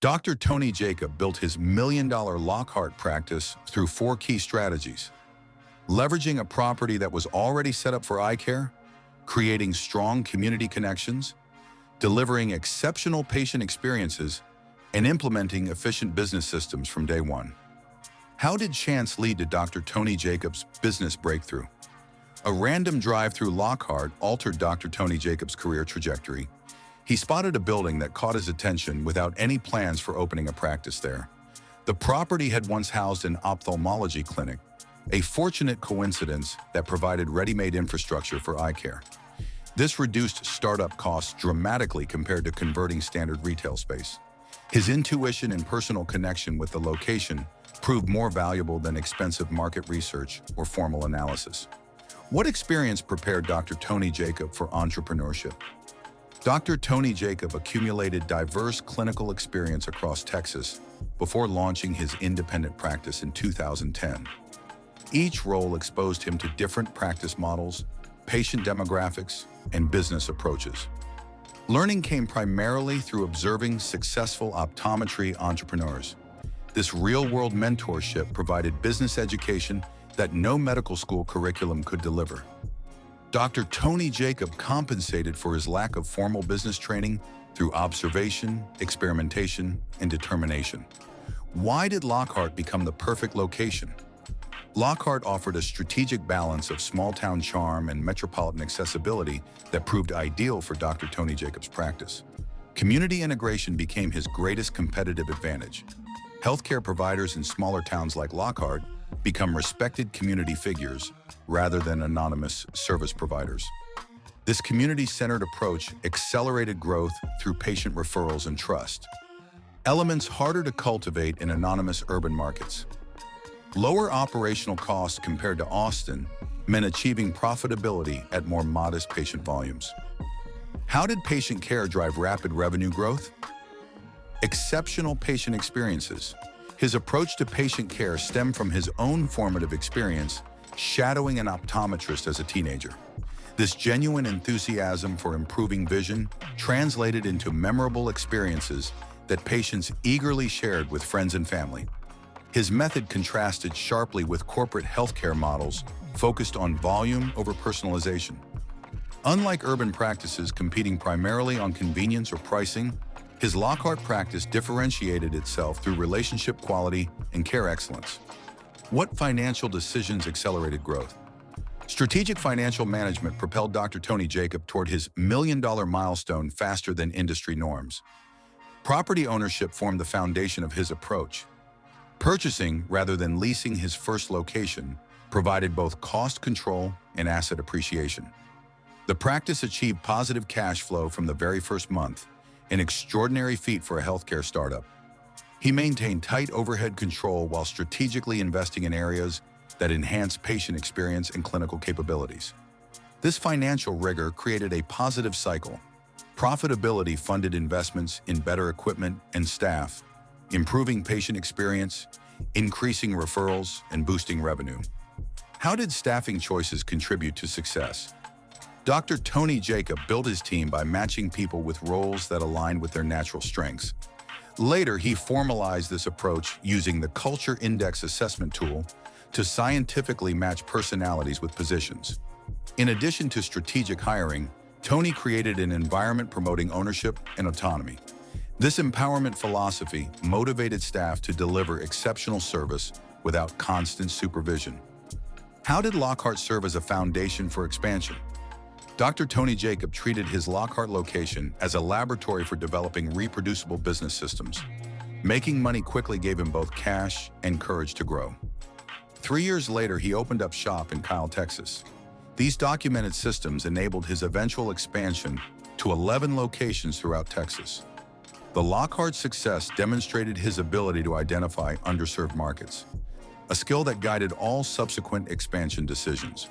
Dr. Tony Jacob built his million-dollar Lockhart practice through four key strategies: leveraging a property that was already set up for eye care, creating strong community connections, delivering exceptional patient experiences, and implementing efficient business systems from day one. How did chance lead to Dr. Tony Jacob's business breakthrough? A random drive through Lockhart altered Dr. Tony Jacob's career trajectory. He spotted a building that caught his attention without any plans for opening a practice there. The property had once housed an ophthalmology clinic, a fortunate coincidence that provided ready-made infrastructure for eye care. This reduced startup costs dramatically compared to converting standard retail space. His intuition and personal connection with the location proved more valuable than expensive market research or formal analysis. What experience prepared Dr. Tony Jacob for entrepreneurship? Dr. Tony Jacob accumulated diverse clinical experience across Texas before launching his independent practice in 2010. Each role exposed him to different practice models, patient demographics, and business approaches. Learning came primarily through observing successful optometry entrepreneurs. This real-world mentorship provided business education that no medical school curriculum could deliver. Dr. Tony Jacob compensated for his lack of formal business training through observation, experimentation, and determination. Why did Lockhart become the perfect location? Lockhart offered a strategic balance of small-town charm and metropolitan accessibility that proved ideal for Dr. Tony Jacob's practice. Community integration became his greatest competitive advantage. Healthcare providers in smaller towns like Lockhart become respected community figures rather than anonymous service providers. This community-centered approach accelerated growth through patient referrals and trust, elements harder to cultivate in anonymous urban markets. Lower operational costs compared to Austin meant achieving profitability at more modest patient volumes. How did patient care drive rapid revenue growth? Exceptional patient experiences. His approach to patient care stemmed from his own formative experience shadowing an optometrist as a teenager. This genuine enthusiasm for improving vision translated into memorable experiences that patients eagerly shared with friends and family. His method contrasted sharply with corporate healthcare models focused on volume over personalization. Unlike urban practices competing primarily on convenience or pricing, his Lockhart practice differentiated itself through relationship quality and care excellence. What financial decisions accelerated growth? Strategic financial management propelled Dr. Tony Jacob toward his million-dollar milestone faster than industry norms. Property ownership formed the foundation of his approach. Purchasing rather than leasing his first location provided both cost control and asset appreciation. The practice achieved positive cash flow from the very first month, an extraordinary feat for a healthcare startup. He maintained tight overhead control while strategically investing in areas that enhance patient experience and clinical capabilities. This financial rigor created a positive cycle. Profitability funded investments in better equipment and staff, improving patient experience, increasing referrals, and boosting revenue. How did staffing choices contribute to success? Dr. Tony Jacob built his team by matching people with roles that aligned with their natural strengths. Later, he formalized this approach using the Culture Index assessment tool to scientifically match personalities with positions. In addition to strategic hiring, Tony created an environment promoting ownership and autonomy. This empowerment philosophy motivated staff to deliver exceptional service without constant supervision. How did Lockhart serve as a foundation for expansion? Dr. Tony Jacob treated his Lockhart location as a laboratory for developing reproducible business systems. Making money quickly gave him both cash and courage to grow. 3 years later, he opened up shop in Kyle, Texas. These documented systems enabled his eventual expansion to 11 locations throughout Texas. The Lockhart success demonstrated his ability to identify underserved markets, a skill that guided all subsequent expansion decisions.